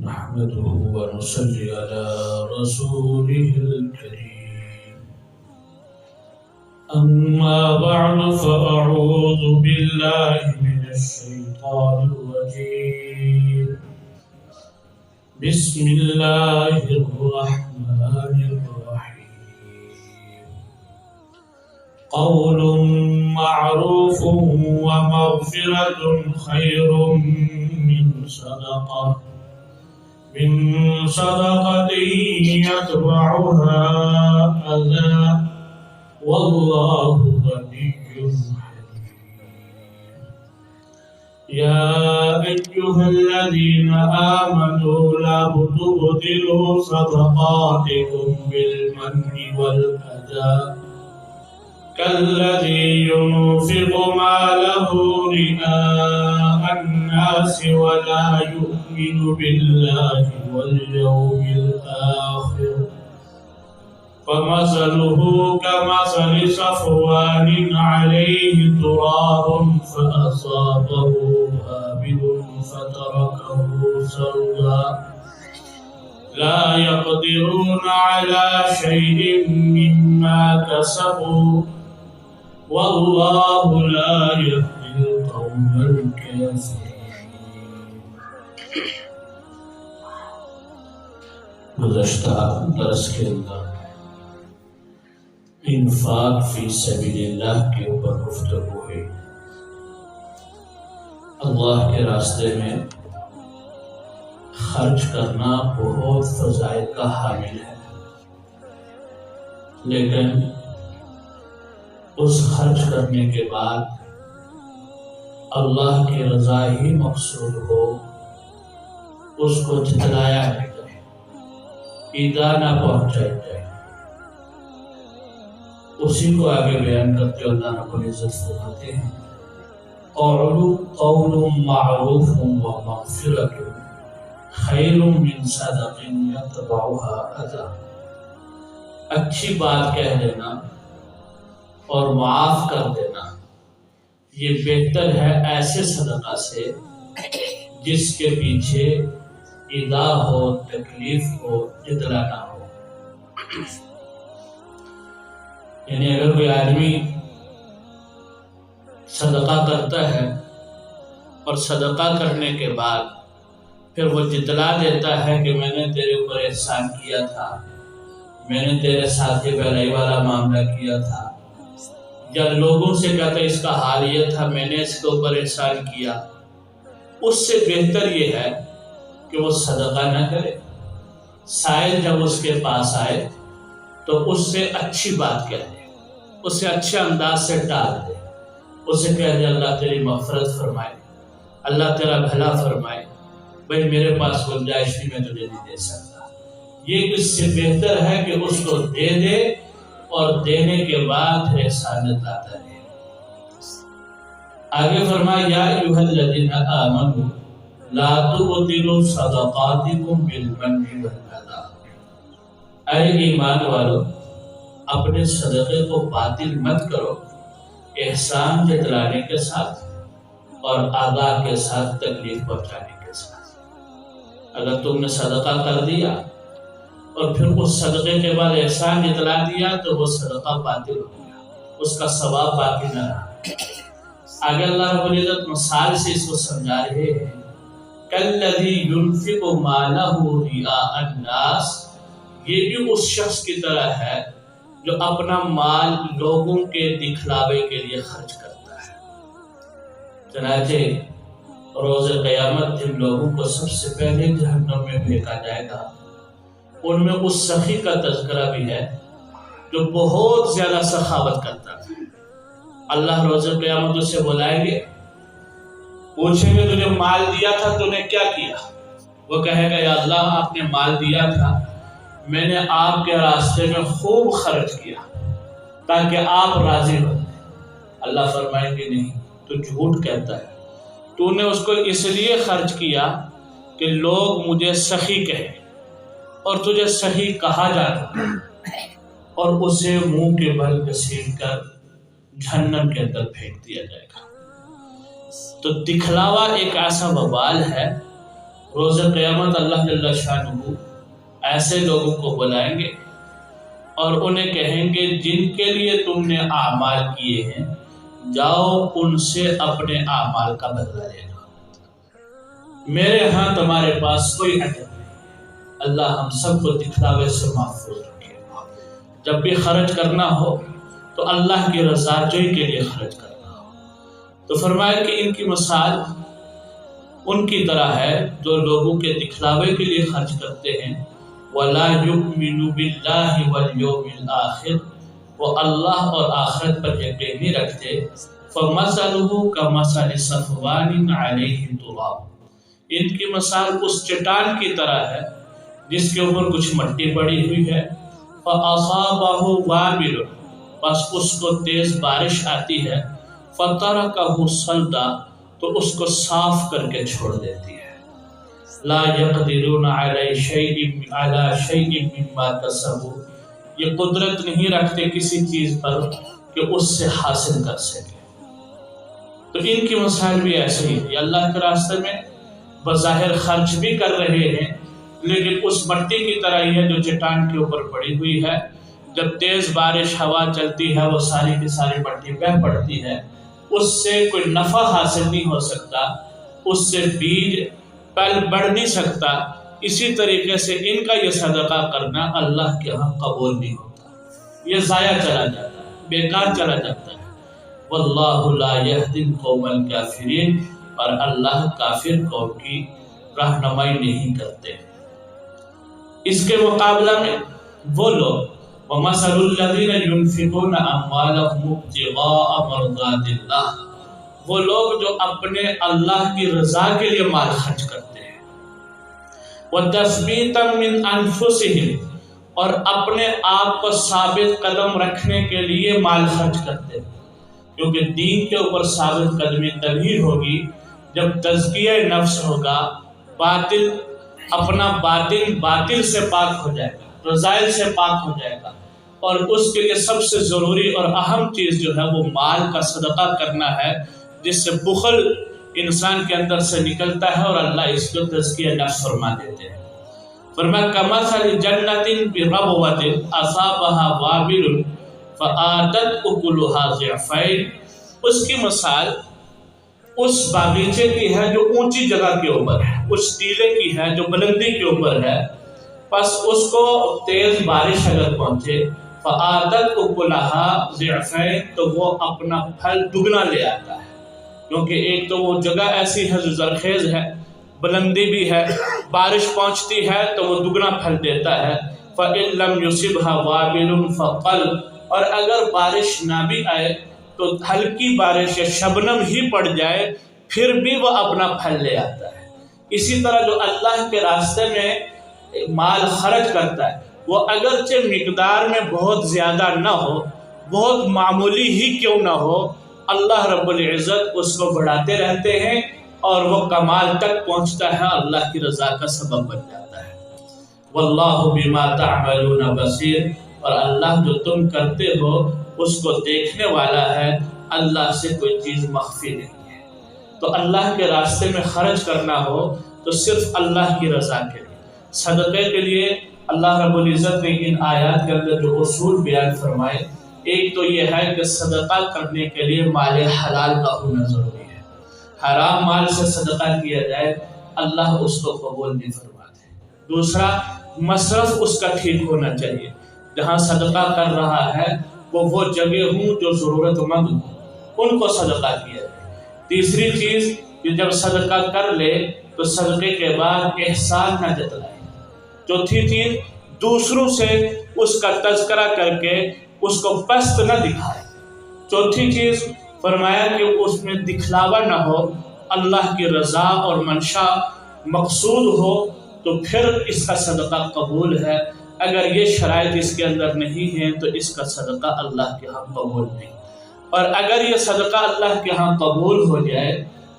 نحمده ونصلي على رسوله الكريم. أما بعد فأعوذ بالله من الشيطان الرجيم. بسم الله الرحمن الرحيم. قول معروف ومغفرة خير من صدقة يتبعها أذى والله غني حليم. يا أيها الذين آمنوا لا تبطلوا صدقاتكم بالمن والأذى كالذي ينفق ماله رئاء الناس ولا يؤمن بالله واليوم الآخر فمثله كمثل صفوان عليه تراب فأصابه وابل فتركه صلدا لا يقدرون على شيء مما كسبوا والله لا يهدي القوم الكافرين. گزشتہ درس کے اندر انفاق فی سبیل اللہ کے اوپر گفتگو ہے. اللہ کے راستے میں خرچ کرنا بہت فضائل کا حامل ہے، لیکن اس خرچ کرنے کے بعد اللہ کی رضا ہی مقصود ہو، اس کو جھٹلایا نہ جائے، ایذا نہ پہنچائی جائے. اسی کو آگے بیان کرتے اللہ رب العزت فرماتے ہیں قول معروف ومغفرۃ خیر من صدق یتبعها اذی. اچھی بات کہہ دینا اور معاف کر دینا یہ بہتر ہے ایسے صدقہ سے جس کے پیچھے ایذا ہو، تکلیف ہو، جدلا نہ ہو. یعنی اگر کوئی آدمی صدقہ کرتا ہے اور صدقہ کرنے کے بعد پھر وہ جتلا دیتا ہے کہ میں نے تیرے اوپر احسان کیا تھا، میں نے تیرے ساتھ یہ بھلائی والا معاملہ کیا تھا، یا لوگوں سے کہتا ہے اس کا حال یہ تھا، میں نے اس کے اوپر احسان کیا، اس سے بہتر یہ ہے کہ وہ صدقہ نہ کرے. سائل جب اس کے پاس آئے تو اس سے اچھی بات کہہ دے، اسے اچھے انداز سے ٹال دے، اسے کہہ دے اللہ تیری مغفرت فرمائے، اللہ تیرا بھلا فرمائے، بھائی میرے پاس گنجائش بھی میں تجھے نہیں دے سکتا. یہ اس سے بہتر ہے کہ اس کو دے دے اور دینے کے بعد احسان جتلاتا رہے. آگے فرمایا یا ایھا الذین آمنوا لا تبطلوا صدقاتکم بالمن والاذی. اے ایمان والو اپنے صدقے کو باطل مت کرو احسان جتلانے کے ساتھ اور ادا کے ساتھ تکلیف پہنچانے کے ساتھ. اگر تم نے صدقہ کر دیا اور پھر اس صدقے کے بعد احسان جتلا دیا تو وہ صدقہ باطل ہو گیا، اس کا ثواب باقی نہ رہا. آگے اللہ رب العزت مثال سے اس کو سمجھا رہے ہیں کالذی ينفق مالہ رئاء الناس. یہ بھی اس شخص کی طرح ہے جو اپنا مال لوگوں کے دکھلاوے کے لیے خرچ کرتا ہے. چنانچہ روز قیامت جن لوگوں کو سب سے پہلے جہنم میں پھینکا جائے گا ان میں اس سخی کا تذکرہ بھی ہے جو بہت زیادہ سخاوت کرتا ہے. اللہ روز قیامت اسے بلائیں گے، پوچھیں گے تجھے مال دیا تھا تو نے کیا کیا؟ وہ کہے گا یا اللہ آپ نے مال دیا تھا، میں نے آپ کے راستے میں خوب خرچ کیا تاکہ آپ راضی ہو. اللہ فرمائیں گے نہیں، تو جھوٹ کہتا ہے، تو نے اس کو اس لیے خرچ کیا کہ لوگ مجھے سخی کہیں اور تجھے سخی کہا جاتا اور اسے منہ کے بل گھسیٹ کر جہنم کے اندر پھینک دیا جائے گا. تو دکھلاوا ایک ایسا وبال ہے روز قیامت اللہ جل شانہ ایسے لوگوں کو بلائیں گے اور انہیں کہیں گے جن کے لیے تم نے اعمال کیے ہیں جاؤ ان سے اپنے اعمال کا بدلہ لے لو، میرے ہاں تمہارے پاس کوئی حق نہیں۔ اللہ ہم سب کو دکھلاوے سے محفوظ رکھے۔ جب بھی خرچ کرنا ہو تو اللہ کی رضا جوئی کے لیے خرچ کرنا ہو۔ تو فرمایا کہ ان کی مثال ان کی طرح ہے جو لوگوں کے دکھلاوے کے لیے خرچ کرتے ہیں، وَلَا يُؤْمِنُ بِاللَّهِ وَالْيَوْمِ الْآخِرِ، وہ اللہ اور آخرت پر یقین نہیں رکھتے، فَمَثَلُهُ كَمَثَلِ صَفْوَانٍ عَلَيْهِ تُرَابٌ، ان کی مثال اس چٹان کی طرح ہے جس کے اوپر کچھ مٹی پڑی ہوئی ہے، فَأَصَابَهُ وَابِلٌ، بس اس کو تیز بارش آتی ہے، فَتَرَكَهُ صَلْدًا، تو اس کو صاف کر کے چھوڑ دیتی ہے۔ لا يقدرون علی شیء مما کسبوا، یہ قدرت نہیں رکھتے کسی چیز پر کہ اس سے حاصل کر سکے۔ تو ان کی مثال بھی ایسے ہی ہے، اللہ کے راستے میں بظاہر خرچ بھی کر رہے ہیں لیکن اس مٹی کی طرح ہی ہے جو چٹان کے اوپر پڑی ہوئی ہے، جب تیز بارش ہوا چلتی ہے وہ ساری کی ساری مٹی بہہ پڑتی ہے، اس سے کوئی نفع حاصل نہیں ہو سکتا، اس سے بیج پل بڑھ نہیں سکتا۔ اسی طریقے سے ان کا یہ صدقہ کرنا اللہ کے ہاں قبول نہیں ہوتا، یہ ضائع چلا جاتا ہے، بیکار چلا جاتا ہے۔ واللہ لا یہدی القوم الکافرین، اور اللہ کافر قوم کی رہنمائی نہیں کرتے۔ اس کے مقابلہ میں وہ لوگ وَمَثَلُ الَّذِينَ يُنْفِقُونَ أَمْوَالَهُمُ ابْتِغَاءَ مَرْضَاتِ اللَّهِ، وہ لوگ جو اپنے اللہ کی رضا کے لیے مال خرچ کرتے ہیں، وَتَثْبِيتًا مِنْ أَنفُسِهِمْ، اور اپنے آپ کو ثابت قدم رکھنے کے لیے مال خرچ کرتے ہیں، کیونکہ دین کے اوپر ثابت قدمی تبھی ہوگی جب تزکیہ نفس ہوگا، اپنا باطل سے پاک ہو جائے گا، رذائل سے پاک ہو جائے گا، اور اس کے لیے سب سے ضروری اور اہم چیز جو ہے وہ مال کا صدقہ کرنا ہے، جس سے بخل انسان کے اندر سے نکلتا ہے اور اللہ اس کو تزکیہ نفس فرما دیتے ہیں۔ فرمایا کمثل جنۃ بربوۃ اصابها وابل فآتت اکلها ضعفین، اس کی مثال اس باغیچے کی ہے جو اونچی جگہ کے اوپر ہے، اس ٹیلے کی ہے جو بلندی کے اوپر ہے، پس اس کو تیز بارش اگر پہنچے فآتت اکلها ضعفین، تو وہ اپنا پھل دگنا لے آتا ہے، کیونکہ ایک تو وہ جگہ ایسی ہے جو زرخیز ہے، بلندی بھی ہے، بارش پہنچتی ہے تو وہ دگنا پھل دیتا ہے۔ فَإِن لَمْ يُصِبْهَا وَابِلٌ فَقَلْ، اور اگر بارش نہ بھی آئے تو ہلکی بارش یا شبنم ہی پڑ جائے پھر بھی وہ اپنا پھل لے آتا ہے۔ اسی طرح جو اللہ کے راستے میں مال خرچ کرتا ہے، وہ اگرچہ مقدار میں بہت زیادہ نہ ہو، بہت معمولی ہی کیوں نہ ہو، اللہ رب العزت اس کو بڑھاتے رہتے ہیں اور وہ کمال تک پہنچتا ہے، اللہ کی رضا کا سبب بن جاتا ہے۔ واللہ بما تعملون بصیر، اور اللہ جو تم کرتے ہو اس کو دیکھنے والا ہے، اللہ سے کوئی چیز مخفی نہیں ہے۔ تو اللہ کے راستے میں خرچ کرنا ہو تو صرف اللہ کی رضا کے لیے، صدقے کے لیے اللہ رب العزت نے ان آیات کے اندر جو اصول بیان فرمائے، ایک تو یہ ہے کہ صدقہ کرنے کے لیے مال حلال کا ہونا ضروری ہے، حرام مال سے صدقہ کیا جائے اللہ اس کو قبول نہیں فرماتے۔ دوسرا، مصرف اس کا ٹھیک ہونا چاہیے، جہاں صدقہ کر رہا ہے وہ جگہ ہوں جو ضرورت مند ہوں، ان کو صدقہ کیا جائے۔ تیسری چیز کہ جب صدقہ کر لے تو صدقے کے بعد احسان نہ جتلائے۔ چوتھی چیز، دوسروں سے اس کا تذکرہ کر کے اس کو پست نہ دکھائے۔ چوتھی چیز فرمایا کہ اس میں دکھلاوا نہ ہو، اللہ کی رضا اور منشا مقصود ہو تو پھر اس کا صدقہ قبول ہے۔ اگر یہ شرائط اس کے اندر نہیں ہیں تو اس کا صدقہ اللہ کے ہاں قبول نہیں۔ اور اگر یہ صدقہ اللہ کے ہاں قبول ہو جائے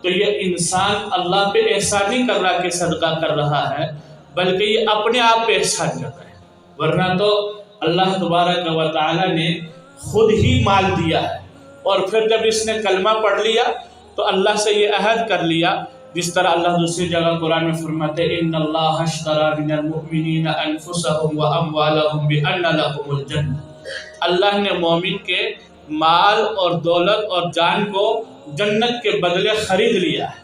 تو یہ انسان اللہ پہ احسان نہیں کر رہا کہ صدقہ کر رہا ہے، بلکہ یہ اپنے آپ پہ احسان کر رہا ہے۔ ورنہ تو اللہ تبارک و تعالی نے خود ہی مال دیا ہے، اور پھر جب اس نے کلمہ پڑھ لیا تو اللہ سے یہ عہد کر لیا جس طرح اللہ دوسری جگہ قرآن میں فرماتے ہیں ان اللہ اشتری من المؤمنین انفسهم واموالهم بان لهم الجنہ، اللہ نے مومن کے مال اور دولت اور جان کو جنت کے بدلے خرید لیا ہے،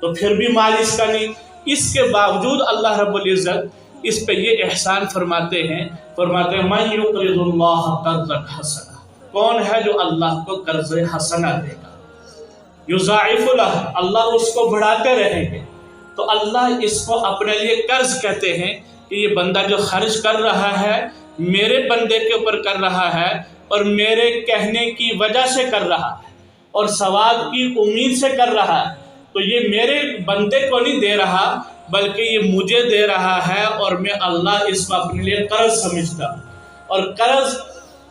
تو پھر بھی مال اس کا نہیں، اس کے باوجود اللہ رب العزت اس پہ یہ احسان فرماتے ہیں من یقرض اللہ قرضا حسنا، کون ہے جو اللہ کو قرض حسنا دے گا، یضاعف لہ، اللہ اس کو بڑھاتے رہیں گے۔ تو اللہ اس کو اپنے لیے قرض کہتے ہیں کہ یہ بندہ جو خرچ کر رہا ہے میرے بندے کے اوپر کر رہا ہے اور میرے کہنے کی وجہ سے کر رہا ہے اور ثواب کی امید سے کر رہا ہے، تو یہ میرے بندے کو نہیں دے رہا بلکہ یہ مجھے دے رہا ہے، اور میں اللہ اس کو اپنے لیے قرض سمجھتا ہوں۔ اور قرض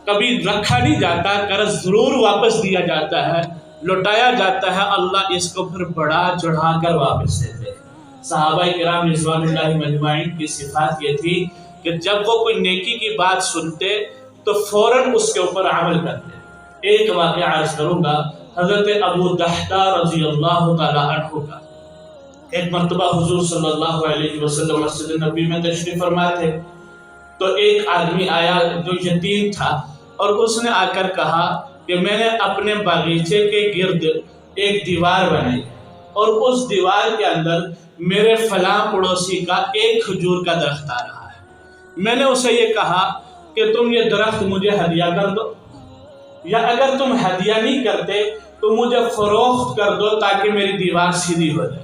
کبھی رکھا نہیں جاتا، قرض ضرور واپس دیا جاتا ہے، لوٹایا جاتا ہے، اللہ اس کو پھر بڑھا چڑھا کر واپس دیتے ہیں۔ صحابہ کرام رضوان اللہ مجمعین کی صفات یہ تھی کہ جب وہ کوئی نیکی کی بات سنتے تو فوراً اس کے اوپر عمل کرتے۔ ایک واقعہ عرض کروں گا، حضرت ابو دحدہ رضی اللہ تعالی عنہ کا۔ ایک مرتبہ حضور صلی اللہ علیہ وسلم مسجد نبی میں تشریف فرما تھے، تو ایک آدمی آیا جو یتیم تھا، اور اس نے آ کر کہا کہ میں نے اپنے باغیچے کے گرد ایک دیوار بنائی اور اس دیوار کے اندر میرے فلاں پڑوسی کا ایک کھجور کا درخت آ رہا ہے، میں نے اسے یہ کہا کہ تم یہ درخت مجھے ہدیہ کر دو، یا اگر تم ہدیہ نہیں کرتے تو مجھے فروخت کر دو تاکہ میری دیوار سیدھی ہو جائے،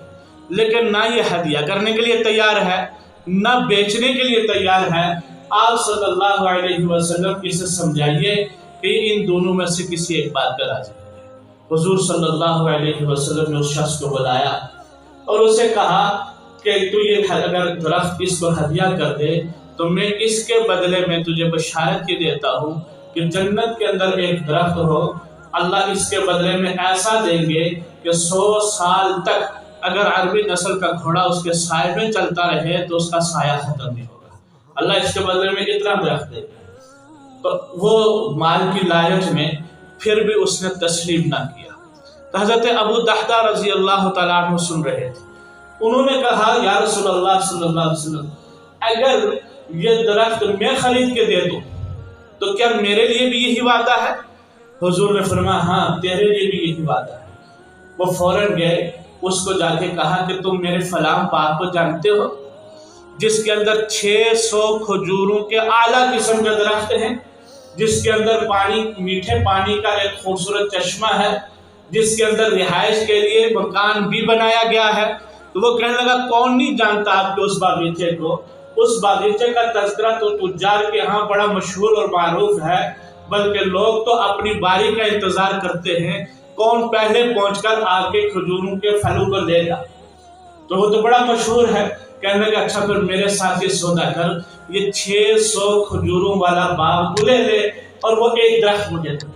لیکن نہ یہ ہدیہ کرنے کے لیے تیار ہے نہ بیچنے کے لیے تیار ہے۔ آپ صلی اللہ علیہ وسلم اسے سمجھائیے کہ ان دونوں میں سے کسی ایک بات پہ راضی ہے۔ حضور صلی اللہ علیہ وسلم نے اس شخص کو بلایا اور اسے کہا کہ تو یہ اگر درخت اس کو ہدیہ کر دے تو میں اس کے بدلے میں تجھے بشارت کی دیتا ہوں کہ جنت کے اندر ایک درخت ہو، اللہ اس کے بدلے میں ایسا دیں گے کہ 100 سال تک اگر عربی نسل کا گھوڑا اس کے سائے میں چلتا رہے تو اس کا سایہ ختم نہیں ہوگا، اللہ اس کے بدلے میں اتنا درخت دے گا۔ تو وہ مال کی لالچ میں پھر بھی اس نے تسلیم نہ کیا۔ تو حضرت ابو دحدہ رضی اللہ تعالیٰ عنہ سن رہے تھے، انہوں نے کہا یا رسول اللہ صلی اللہ علیہ وسلم، اگر یہ درخت میں خرید کے دے دوں تو کیا میرے لیے بھی یہی وعدہ ہے؟ حضور نے فرمایا ہاں تیرے لیے بھی یہی وعدہ ہے۔ وہ فوراً گئے، اس کو جا کے کہا کہ تم میرے فلاں باغ کو جانتے ہو جس کے اندر 600 کھجوروں کے اعلیٰ قسم کے درخت ہیں، جس کے اندر پانی میٹھے پانی کا ایک خوبصورت چشمہ ہے، جس کے اندر رہائش کے لیے مکان بھی بنایا گیا ہے؟ تو وہ کہنے لگا کون نہیں جانتا آپ کے اس باغیچے کو، اس باغیچے کا تذکرہ تو تجار کے ہاں بڑا مشہور اور معروف ہے، بلکہ لوگ تو اپنی باری کا انتظار کرتے ہیں کون پہلے پہنچ کر آپ کے کھجوروں کے پھلوں کو لے گا، تو وہ تو بڑا مشہور ہے۔ کہنے لگا اچھا پھر میرے ساتھ یہ سودا کر، یہ 600 کھجوروں والا باغ تو لے لے اور وہ ایک درخت مجھے دے۔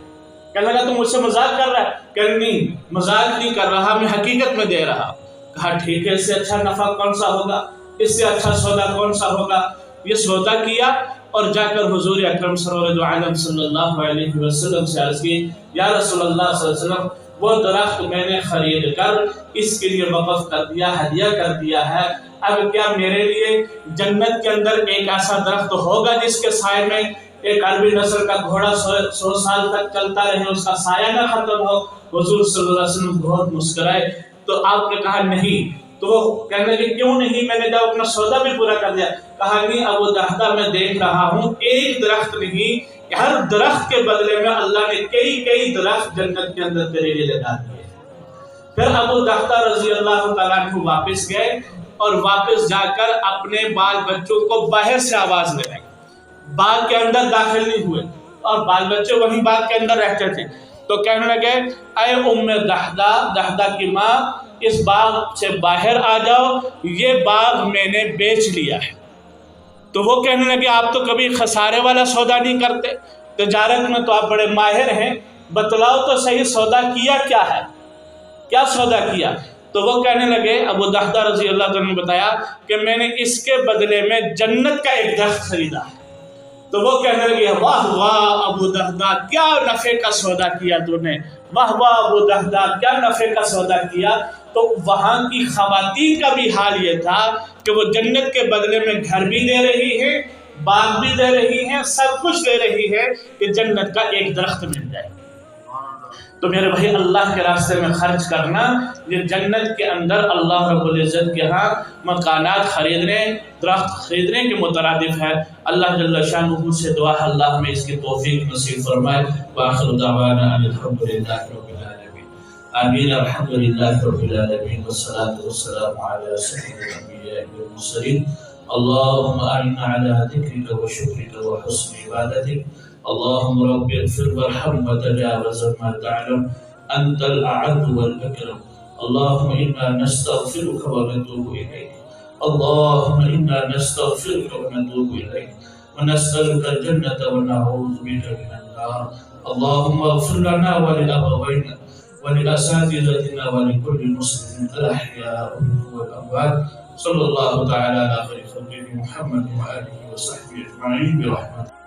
کہنے لگا تم مجھ سے مذاق کر رہا ہے؟ کہ نہیں مذاق نہیں کر رہا، میں حقیقت میں دے رہا۔ کہا ٹھیک ہے، اس سے اچھا نفع کون سا ہوگا، اس سے اچھا سودا کون سا ہوگا؟ یہ سودا کیا اور جا کر حضور اکرم سرور عالم صلی اللہ علیہ وسلم سے عرض کی یا رسول اللہ صلی اللہ علیہ وسلم، وہ درخت میں نے خرید کر اس کے لیے وقف کر دیا، ہدیہ کر دیا ہے، اب کیا میرے لیے جنت کے اندر ایک ایسا درخت ہوگا جس کے سائے میں ایک عربی نسل کا گھوڑا 100 سال تک چلتا رہے، اس کا سایہ نہ ختم ہو؟ حضور صلی اللہ علیہ وسلم بہت مسکرائے، تو آپ نے کہا نہیں۔ تو وہ کہنے لگے کیوں نہیں، میں نے جب اپنا سودا بھی پورا کر دیا۔ کہا نہیں ابو دحدہ میں دیکھ رہا ہوں ایک درخت نہیں، ہر درخت کے بدلے میں اللہ نے کئی درخت جنت کے اندر تیرے لیے لگا دیے۔ پھر ابو دحدہ رضی اللہ تعالیٰ عنہ واپس گئے اور واپس جا کر اپنے بال بچوں کو باہر سے آواز دے رہے، باغ کے اندر داخل نہیں ہوئے، اور بال بچے وہیں باغ کے اندر رہتے تھے۔ تو کہنے لگے اے ام دحدہ، دحدہ کی ماں، اس باغ سے باہر آ جاؤ، یہ باغ میں نے بیچ لیا ہے۔ تو وہ کہنے لگے آپ تو کبھی خسارے والا سودا نہیں کرتے، تجارت میں تو آپ بڑے ماہر ہیں، بتلاؤ تو صحیح سودا کیا کیا ہے، کیا سودا کیا؟ تو وہ کہنے لگے، ابو دحدہ رضی اللہ عنہ نے بتایا کہ میں نے اس کے بدلے میں جنت کا ایک درخت خریدا ہے۔ تو وہ کہنے لگے واہ واہ ابو دحدہ، کیا نفع کا سودا کیا تو نے، واہ واہ ابو دحدہ، کیا نفع کا سودا کیا، تو وہاں کی خواتین کا بھی حال یہ تھا کہ وہ جنت کے بدلے میں گھر بھی دے رہی ہے، باغ بھی دے رہی ہیں، سب کچھ دے رہی ہے کہ جنت کا ایک درخت مل جائے۔ تو میرے بھائی اللہ کے راستے میں خرچ کرنا، یہ جنت کے اندر اللہ رب العزت کے ہاں مکانات خریدنے، درخت خریدنے کے مترادف ہے۔ اللہ جل شانہ سے دعا ہے اللہ ہمیں اس کی توفیق نصیب فرمائے۔ وآخر دعوانا ان الحمد للہ رب العالمین، آمین۔ الحمد للہ رب العالمین والصلاة والسلام علی سید الانبیاء والمرسلین۔ اللهم أعنا على ذكرك وشكرك وحسن عبادتك، اللهم رب اغفر وارحم وتجاوز ما تعلم، أنت الأعز والأكرم، اللهم إنا نستغفرك ونتوب إليك، اللهم إنا نستغفرك ونتوب إليك ونسألك الجنة ونعوذ بك من النار، اللهم اغفر لنا ولأبوينا ولأساتذتنا ولكل مسلم الأحياء والأموات، صلى الله تعالى على خير خلقه محمد وآله وصحبه أجمعين برحمته۔